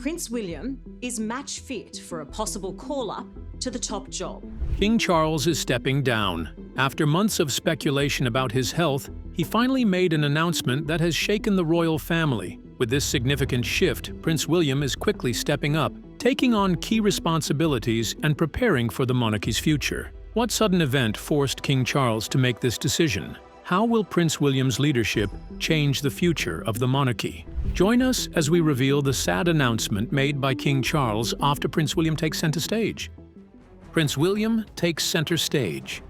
Prince William is match fit for a possible call-up to the top job. King Charles is stepping down. After months of speculation about his health, he finally made an announcement that has shaken the royal family. With this significant shift, Prince William is quickly stepping up, taking on key responsibilities and preparing for the monarchy's future. What sudden event forced King Charles to make this decision? How will Prince William's leadership change the future of the monarchy? Join us as we reveal the sad announcement made by King Charles after Prince William takes center stage. Prince William takes center stage.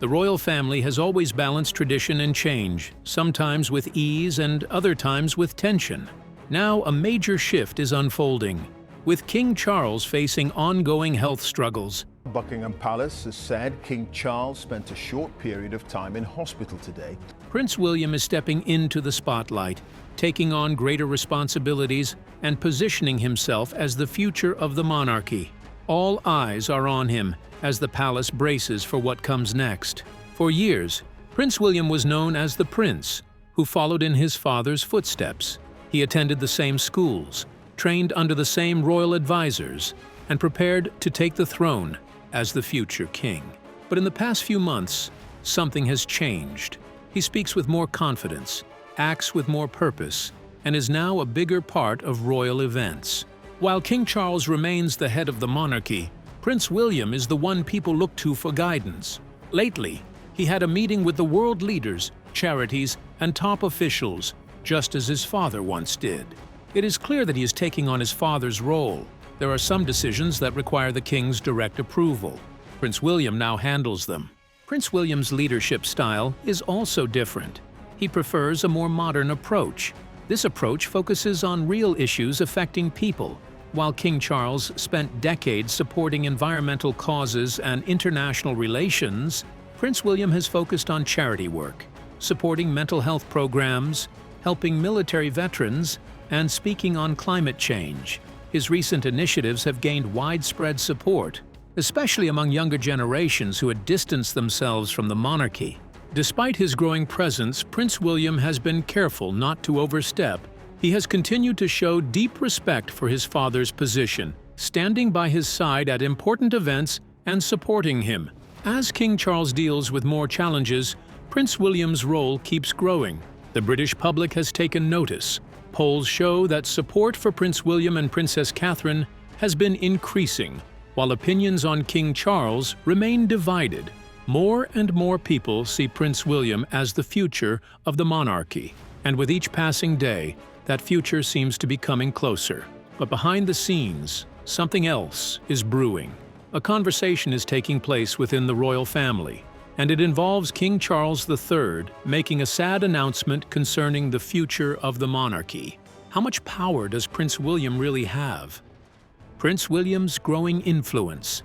The royal family has always balanced tradition and change, sometimes with ease and other times with tension. Now a major shift is unfolding, with King Charles facing ongoing health struggles. Buckingham Palace has said King Charles spent a short period of time in hospital today. Prince William is stepping into the spotlight, taking on greater responsibilities and positioning himself as the future of the monarchy. All eyes are on him as the palace braces for what comes next. For years, Prince William was known as the Prince, who followed in his father's footsteps. He attended the same schools, trained under the same royal advisors, and prepared to take the throne as the future king. But in the past few months, something has changed. He speaks with more confidence, acts with more purpose, and is now a bigger part of royal events. While King Charles remains the head of the monarchy, Prince William is the one people look to for guidance. Lately, he had a meeting with the world leaders, charities, and top officials, just as his father once did. It is clear that he is taking on his father's role. There are some decisions that require the king's direct approval. Prince William now handles them. Prince William's leadership style is also different. He prefers a more modern approach. This approach focuses on real issues affecting people. While King Charles spent decades supporting environmental causes and international relations, Prince William has focused on charity work, supporting mental health programs, helping military veterans, and speaking on climate change. His recent initiatives have gained widespread support, especially among younger generations who had distanced themselves from the monarchy. Despite his growing presence, Prince William has been careful not to overstep. He has continued to show deep respect for his father's position, standing by his side at important events and supporting him. As King Charles deals with more challenges, Prince William's role keeps growing. The British public has taken notice. Polls show that support for Prince William and Princess Catherine has been increasing, while opinions on King Charles remain divided. More and more people see Prince William as the future of the monarchy, and with each passing day, that future seems to be coming closer. But behind the scenes, something else is brewing. A conversation is taking place within the royal family, and it involves King Charles III making a sad announcement concerning the future of the monarchy. How much power does Prince William really have? Prince William's growing influence.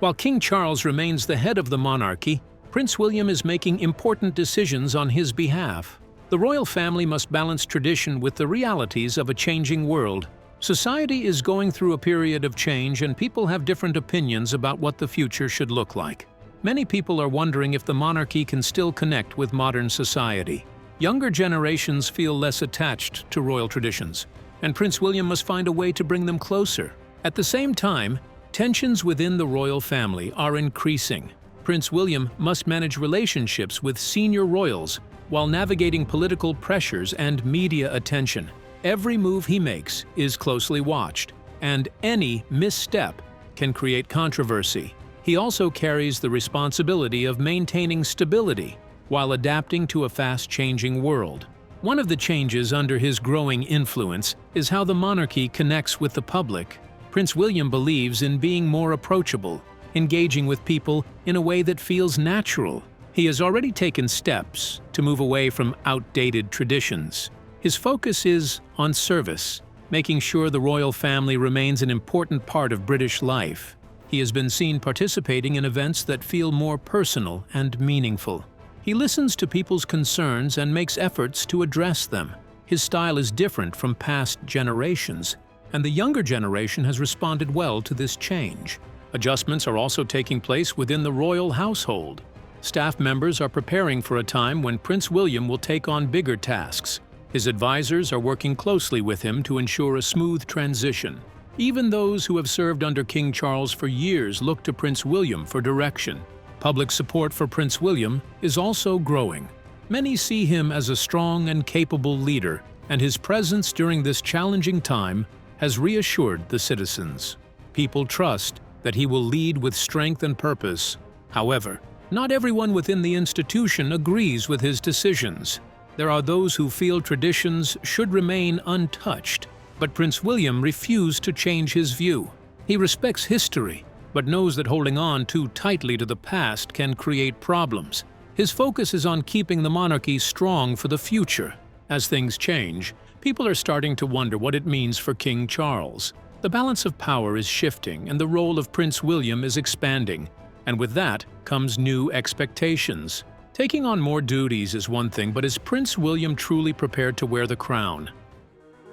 While King Charles remains the head of the monarchy, Prince William is making important decisions on his behalf. The royal family must balance tradition with the realities of a changing world. Society is going through a period of change, and people have different opinions about what the future should look like. Many people are wondering if the monarchy can still connect with modern society. Younger generations feel less attached to royal traditions, and Prince William must find a way to bring them closer. At the same time, tensions within the royal family are increasing. Prince William must manage relationships with senior royals while navigating political pressures and media attention. Every move he makes is closely watched, and any misstep can create controversy. He also carries the responsibility of maintaining stability while adapting to a fast-changing world. One of the changes under his growing influence is how the monarchy connects with the public. Prince William believes in being more approachable, engaging with people in a way that feels natural. He has already taken steps to move away from outdated traditions. His focus is on service, making sure the royal family remains an important part of British life. He has been seen participating in events that feel more personal and meaningful. He listens to people's concerns and makes efforts to address them. His style is different from past generations, and the younger generation has responded well to this change. Adjustments are also taking place within the royal household. Staff members are preparing for a time when Prince William will take on bigger tasks. His advisors are working closely with him to ensure a smooth transition. Even those who have served under King Charles for years look to Prince William for direction. Public support for Prince William is also growing. Many see him as a strong and capable leader, and his presence during this challenging time has reassured the citizens. People trust that he will lead with strength and purpose. However, not everyone within the institution agrees with his decisions. There are those who feel traditions should remain untouched, but Prince William refused to change his view. He respects history, but knows that holding on too tightly to the past can create problems. His focus is on keeping the monarchy strong for the future. As things change, people are starting to wonder what it means for King Charles. The balance of power is shifting and the role of Prince William is expanding, and with that comes new expectations. Taking on more duties is one thing, but is Prince William truly prepared to wear the crown?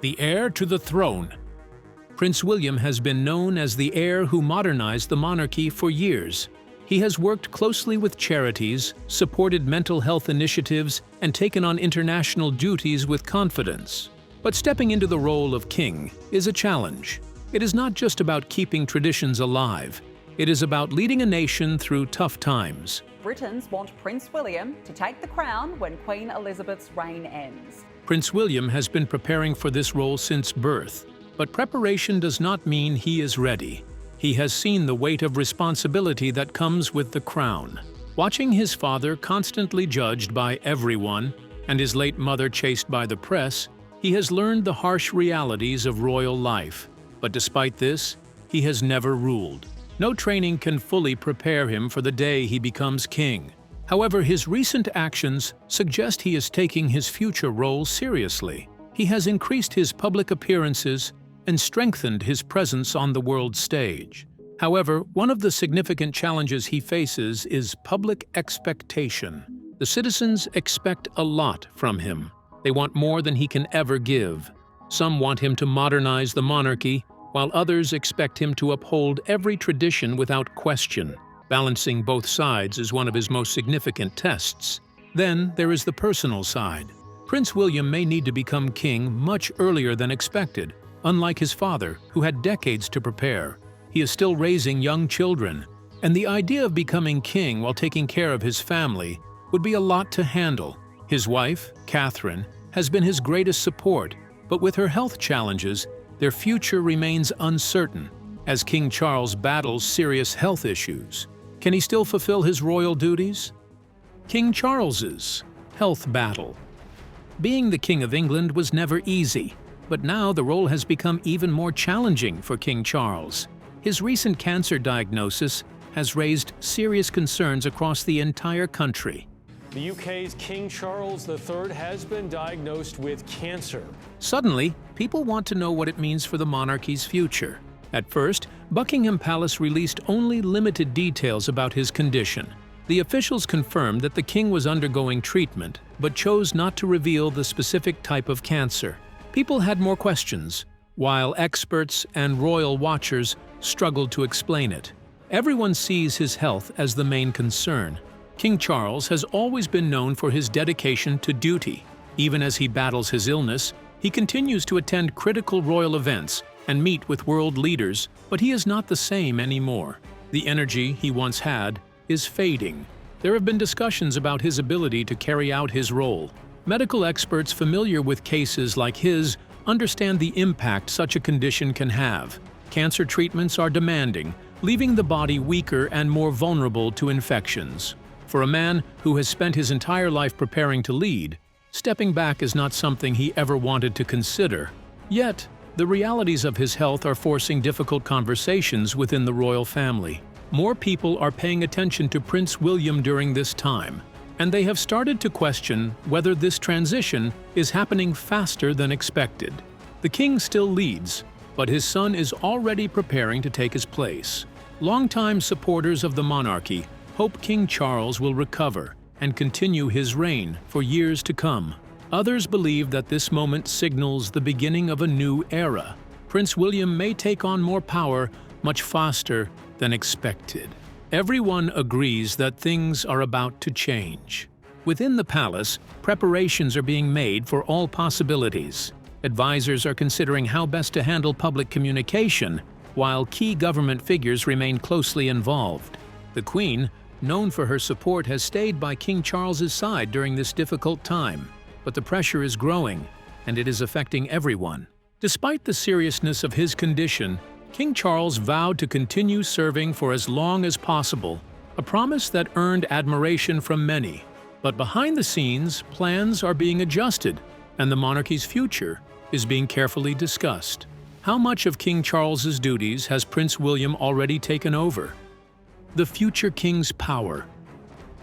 The heir to the throne. Prince William has been known as the heir who modernized the monarchy for years. He has worked closely with charities, supported mental health initiatives, and taken on international duties with confidence. But stepping into the role of king is a challenge. It is not just about keeping traditions alive. It is about leading a nation through tough times. Britons want Prince William to take the crown when Queen Elizabeth's reign ends. Prince William has been preparing for this role since birth, but preparation does not mean he is ready. He has seen the weight of responsibility that comes with the crown. Watching his father constantly judged by everyone and his late mother chased by the press, he has learned the harsh realities of royal life. But despite this, he has never ruled. No training can fully prepare him for the day he becomes king. However, his recent actions suggest he is taking his future role seriously. He has increased his public appearances and strengthened his presence on the world stage. However, one of the significant challenges he faces is public expectation. The citizens expect a lot from him. They want more than he can ever give. Some want him to modernize the monarchy, while others expect him to uphold every tradition without question. Balancing both sides is one of his most significant tests. Then there is the personal side. Prince William may need to become king much earlier than expected. Unlike his father, who had decades to prepare, he is still raising young children, and the idea of becoming king while taking care of his family would be a lot to handle. His wife, Catherine, has been his greatest support, but with her health challenges, their future remains uncertain as King Charles battles serious health issues. Can he still fulfill his royal duties? King Charles's health battle. Being the King of England was never easy, but now the role has become even more challenging for King Charles. His recent cancer diagnosis has raised serious concerns across the entire country. The UK's King Charles III has been diagnosed with cancer. Suddenly, people want to know what it means for the monarchy's future. At first, Buckingham Palace released only limited details about his condition. The officials confirmed that the king was undergoing treatment, but chose not to reveal the specific type of cancer. People had more questions, while experts and royal watchers struggled to explain it. Everyone sees his health as the main concern. King Charles has always been known for his dedication to duty. Even as he battles his illness, he continues to attend critical royal events and meet with world leaders, but he is not the same anymore. The energy he once had is fading. There have been discussions about his ability to carry out his role. Medical experts familiar with cases like his understand the impact such a condition can have. Cancer treatments are demanding, leaving the body weaker and more vulnerable to infections. For a man who has spent his entire life preparing to lead, stepping back is not something he ever wanted to consider. Yet, the realities of his health are forcing difficult conversations within the royal family. More people are paying attention to Prince William during this time, and they have started to question whether this transition is happening faster than expected. The king still leads, but his son is already preparing to take his place. Longtime supporters of the monarchy hope King Charles will recover and continue his reign for years to come. Others believe that this moment signals the beginning of a new era. Prince William may take on more power much faster than expected. Everyone agrees that things are about to change. Within the palace, preparations are being made for all possibilities. Advisors are considering how best to handle public communication, while key government figures remain closely involved. The Queen, known for her support, has stayed by King Charles's side during this difficult time, but the pressure is growing, and it is affecting everyone. Despite the seriousness of his condition, King Charles vowed to continue serving for as long as possible, a promise that earned admiration from many. But behind the scenes, plans are being adjusted, and the monarchy's future is being carefully discussed. How much of King Charles's duties has Prince William already taken over? The future king's power.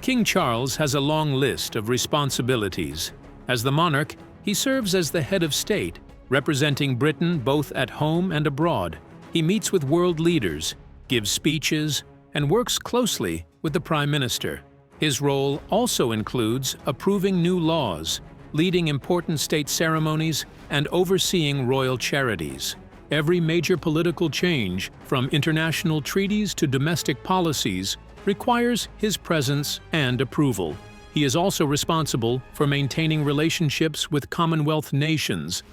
King Charles has a long list of responsibilities. As the monarch, he serves as the head of state, representing Britain both at home and abroad. He meets with world leaders, gives speeches, and works closely with the Prime Minister. His role also includes approving new laws, leading important state ceremonies, and overseeing royal charities. Every major political change, from international treaties to domestic policies, requires his presence and approval. He is also responsible for maintaining relationships with Commonwealth nations.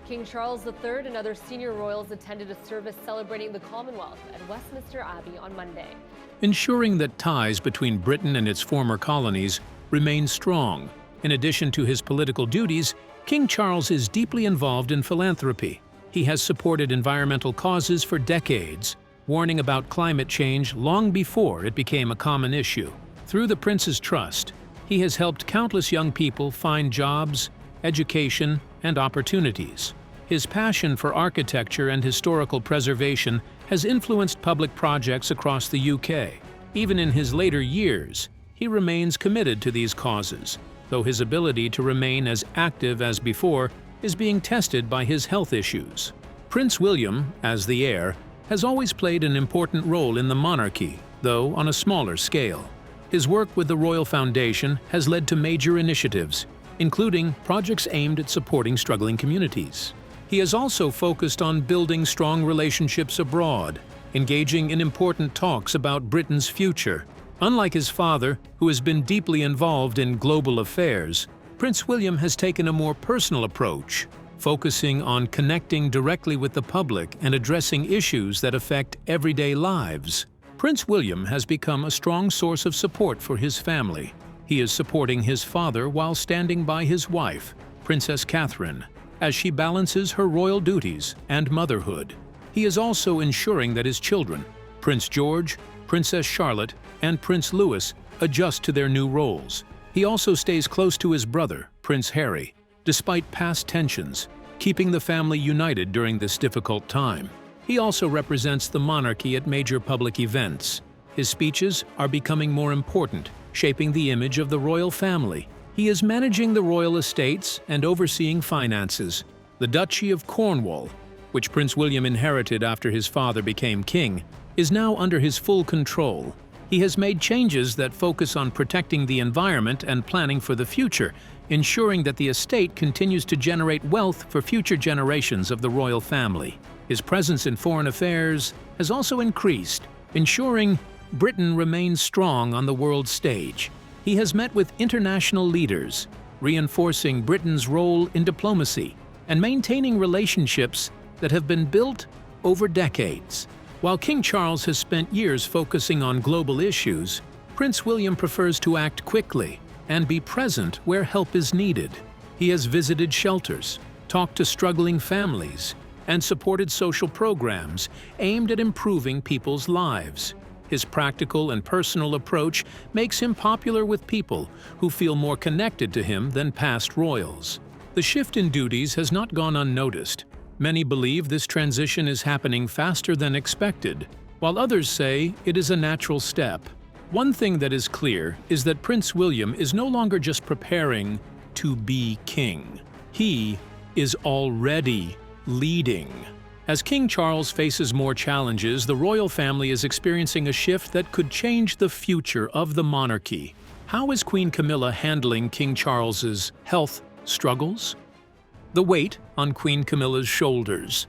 King Charles III and other senior royals attended a service celebrating the Commonwealth at Westminster Abbey on Monday. Ensuring that ties between Britain and its former colonies remain strong. In addition to his political duties, King Charles is deeply involved in philanthropy. He has supported environmental causes for decades, warning about climate change long before it became a common issue. Through the Prince's Trust, he has helped countless young people find jobs, education, and opportunities. His passion for architecture and historical preservation has influenced public projects across the UK. Even in his later years, he remains committed to these causes, though his ability to remain as active as before is being tested by his health issues. Prince William, as the heir, has always played an important role in the monarchy, though on a smaller scale. His work with the Royal Foundation has led to major initiatives, including projects aimed at supporting struggling communities. He has also focused on building strong relationships abroad, engaging in important talks about Britain's future. Unlike his father, who has been deeply involved in global affairs, Prince William has taken a more personal approach, focusing on connecting directly with the public and addressing issues that affect everyday lives. Prince William has become a strong source of support for his family. He is supporting his father while standing by his wife, Princess Catherine, as she balances her royal duties and motherhood. He is also ensuring that his children, Prince George, Princess Charlotte, and Prince Louis, adjust to their new roles. He also stays close to his brother, Prince Harry, despite past tensions, keeping the family united during this difficult time. He also represents the monarchy at major public events. His speeches are becoming more important, shaping the image of the royal family. He is managing the royal estates and overseeing finances. The Duchy of Cornwall, which Prince William inherited after his father became king, is now under his full control. He has made changes that focus on protecting the environment and planning for the future, ensuring that the estate continues to generate wealth for future generations of the royal family. His presence in foreign affairs has also increased, ensuring Britain remains strong on the world stage. He has met with international leaders, reinforcing Britain's role in diplomacy and maintaining relationships that have been built over decades. While King Charles has spent years focusing on global issues, Prince William prefers to act quickly and be present where help is needed. He has visited shelters, talked to struggling families, and supported social programs aimed at improving people's lives. His practical and personal approach makes him popular with people who feel more connected to him than past royals. The shift in duties has not gone unnoticed. Many believe this transition is happening faster than expected, while others say it is a natural step. One thing that is clear is that Prince William is no longer just preparing to be king. He is already leading. As King Charles faces more challenges, the royal family is experiencing a shift that could change the future of the monarchy. How is Queen Camilla handling King Charles's health struggles? The weight on Queen Camilla's shoulders.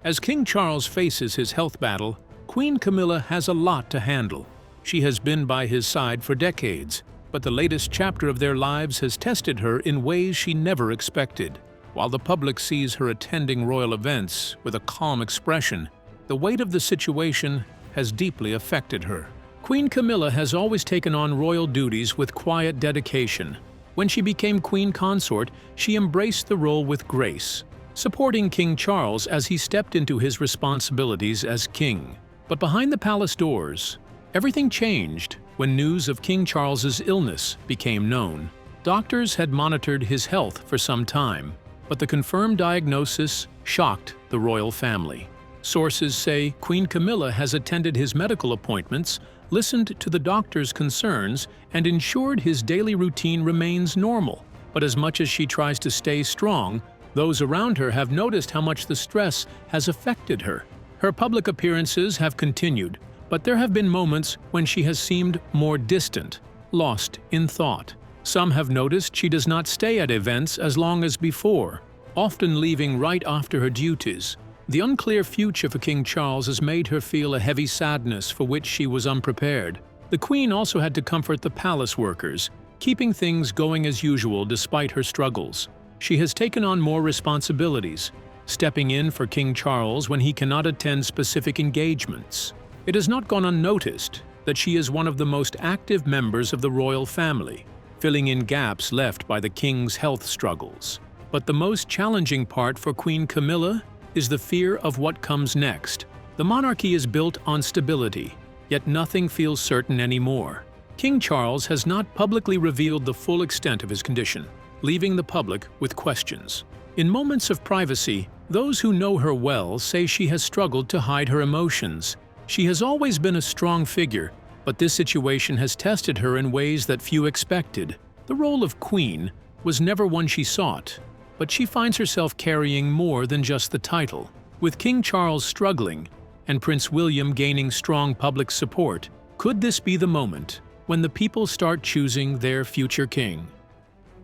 As King Charles faces his health battle, Queen Camilla has a lot to handle. She has been by his side for decades, but the latest chapter of their lives has tested her in ways she never expected. While the public sees her attending royal events with a calm expression, the weight of the situation has deeply affected her. Queen Camilla has always taken on royal duties with quiet dedication. When she became queen consort, she embraced the role with grace, supporting King Charles as he stepped into his responsibilities as king. But behind the palace doors, everything changed when news of King Charles's illness became known. Doctors had monitored his health for some time, but the confirmed diagnosis shocked the royal family. Sources say Queen Camilla has attended his medical appointments, listened to the doctor's concerns, and ensured his daily routine remains normal. But as much as she tries to stay strong, those around her have noticed how much the stress has affected her. Her public appearances have continued, but there have been moments when she has seemed more distant, lost in thought. Some have noticed she does not stay at events as long as before, often leaving right after her duties. The unclear future for King Charles has made her feel a heavy sadness for which she was unprepared. The Queen also had to comfort the palace workers, keeping things going as usual despite her struggles. She has taken on more responsibilities, stepping in for King Charles when he cannot attend specific engagements. It has not gone unnoticed that she is one of the most active members of the royal family, filling in gaps left by the king's health struggles. But the most challenging part for Queen Camilla is the fear of what comes next. The monarchy is built on stability, yet nothing feels certain anymore. King Charles has not publicly revealed the full extent of his condition, leaving the public with questions. In moments of privacy, those who know her well say she has struggled to hide her emotions. She has always been a strong figure, but this situation has tested her in ways that few expected. The role of queen was never one she sought, but she finds herself carrying more than just the title. With King Charles struggling and Prince William gaining strong public support, could this be the moment when the people start choosing their future king?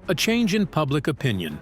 A change in public opinion.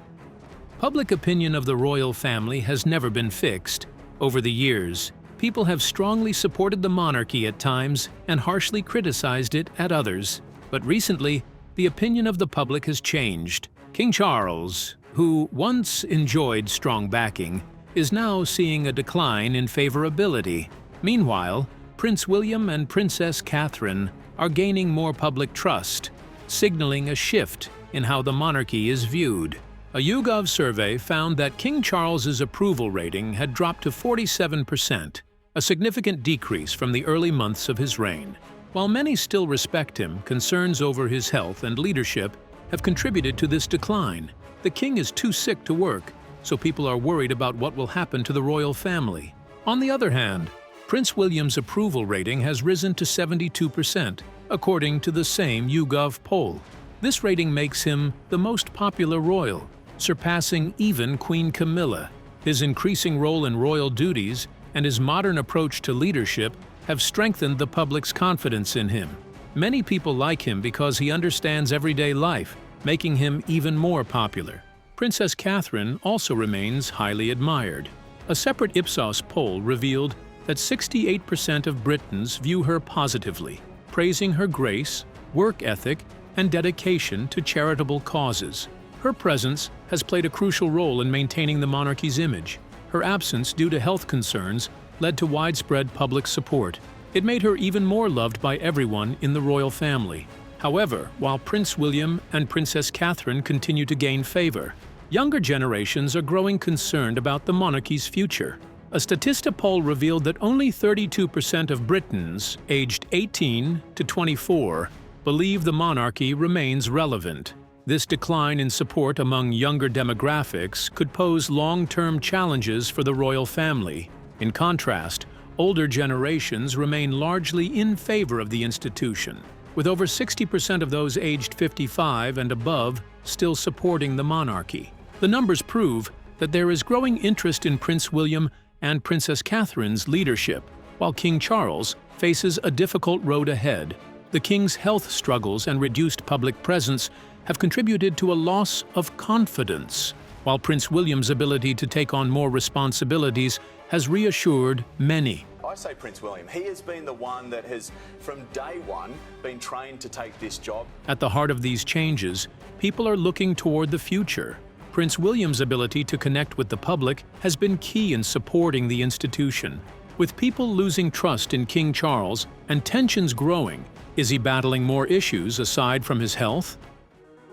Public opinion of the royal family has never been fixed. Over the years, people have strongly supported the monarchy at times and harshly criticized it at others. But recently, the opinion of the public has changed. King Charles, who once enjoyed strong backing, is now seeing a decline in favorability. Meanwhile, Prince William and Princess Catherine are gaining more public trust, signaling a shift in how the monarchy is viewed. A YouGov survey found that King Charles's approval rating had dropped to 47%, a significant decrease from the early months of his reign. While many still respect him, concerns over his health and leadership have contributed to this decline. The king is too sick to work, so people are worried about what will happen to the royal family. On the other hand, Prince William's approval rating has risen to 72%, according to the same YouGov poll. This rating makes him the most popular royal, surpassing even Queen Camilla. His increasing role in royal duties and his modern approach to leadership have strengthened the public's confidence in him. Many people like him because he understands everyday life, making him even more popular. Princess Catherine also remains highly admired. A separate Ipsos poll revealed that 68% of Britons view her positively, praising her grace, work ethic, and dedication to charitable causes. Her presence has played a crucial role in maintaining the monarchy's image. Her absence due to health concerns led to widespread public support. It made her even more loved by everyone in the royal family. However, while Prince William and Princess Catherine continue to gain favor, younger generations are growing concerned about the monarchy's future. A Statista poll revealed that only 32% of Britons aged 18 to 24 believe the monarchy remains relevant. This decline in support among younger demographics could pose long-term challenges for the royal family. In contrast, older generations remain largely in favor of the institution, with over 60% of those aged 55 and above still supporting the monarchy. The numbers prove that there is growing interest in Prince William and Princess Catherine's leadership, while King Charles faces a difficult road ahead. The king's health struggles and reduced public presence have contributed to a loss of confidence, while Prince William's ability to take on more responsibilities has reassured many. say Prince William? He has been the one that has, from day one, been trained to take this job. At the heart of these changes, people are looking toward the future. Prince William's ability to connect with the public has been key in supporting the institution. With people losing trust in King Charles and tensions growing, is he battling more issues aside from his health?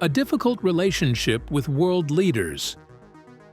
A difficult relationship with world leaders.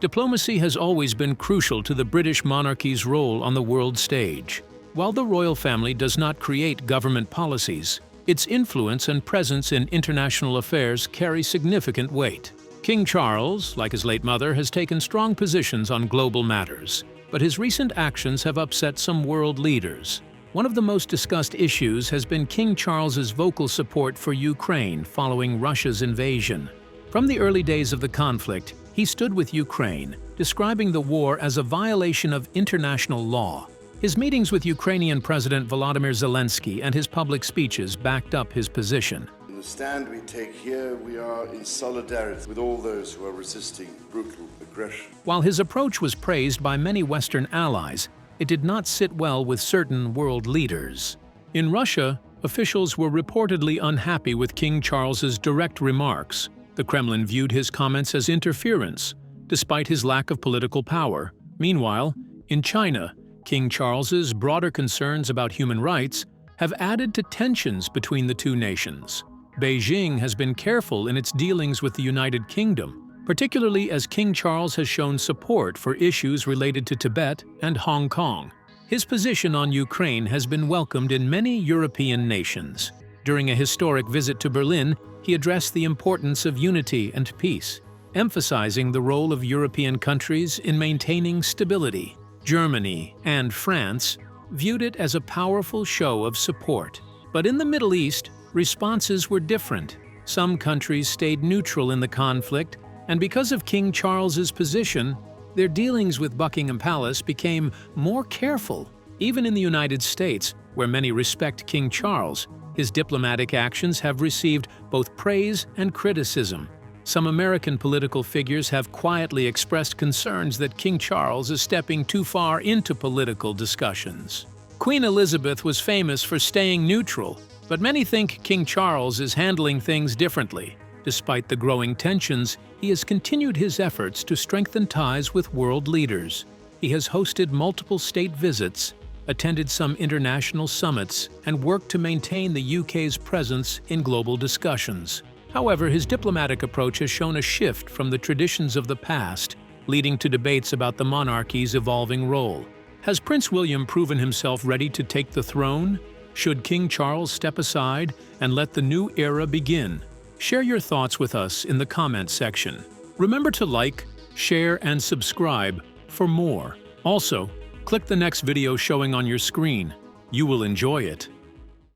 Diplomacy has always been crucial to the British monarchy's role on the world stage. While the royal family does not create government policies, its influence and presence in international affairs carry significant weight. King Charles, like his late mother, has taken strong positions on global matters, but his recent actions have upset some world leaders. One of the most discussed issues has been King Charles's vocal support for Ukraine following Russia's invasion. From the early days of the conflict, he stood with Ukraine, describing the war as a violation of international law. His meetings with Ukrainian President Volodymyr Zelensky and his public speeches backed up his position. In the stand we take here, we are in solidarity with all those who are resisting brutal aggression. While his approach was praised by many Western allies, it did not sit well with certain world leaders. In Russia, officials were reportedly unhappy with King Charles's direct remarks. The Kremlin viewed his comments as interference, despite his lack of political power. Meanwhile, in China, King Charles's broader concerns about human rights have added to tensions between the two nations. Beijing has been careful in its dealings with the United Kingdom, particularly as King Charles has shown support for issues related to Tibet and Hong Kong. His position on Ukraine has been welcomed in many European nations. During a historic visit to Berlin, he addressed the importance of unity and peace, emphasizing the role of European countries in maintaining stability. Germany and France viewed it as a powerful show of support. But in the Middle East, responses were different. Some countries stayed neutral in the conflict, and because of King Charles's position, their dealings with Buckingham Palace became more careful. Even in the United States, where many respect King Charles, his diplomatic actions have received both praise and criticism. Some American political figures have quietly expressed concerns that King Charles is stepping too far into political discussions. Queen Elizabeth was famous for staying neutral, but many think King Charles is handling things differently. Despite the growing tensions, he has continued his efforts to strengthen ties with world leaders. He has hosted multiple state visits, attended some international summits, and worked to maintain the UK's presence in global discussions. However, his diplomatic approach has shown a shift from the traditions of the past, leading to debates about the monarchy's evolving role. Has Prince William proven himself ready to take the throne? Should King Charles step aside and let the new era begin? Share your thoughts with us in the comments section. Remember to like, share, and subscribe for more. Also, click the next video showing on your screen. You will enjoy it.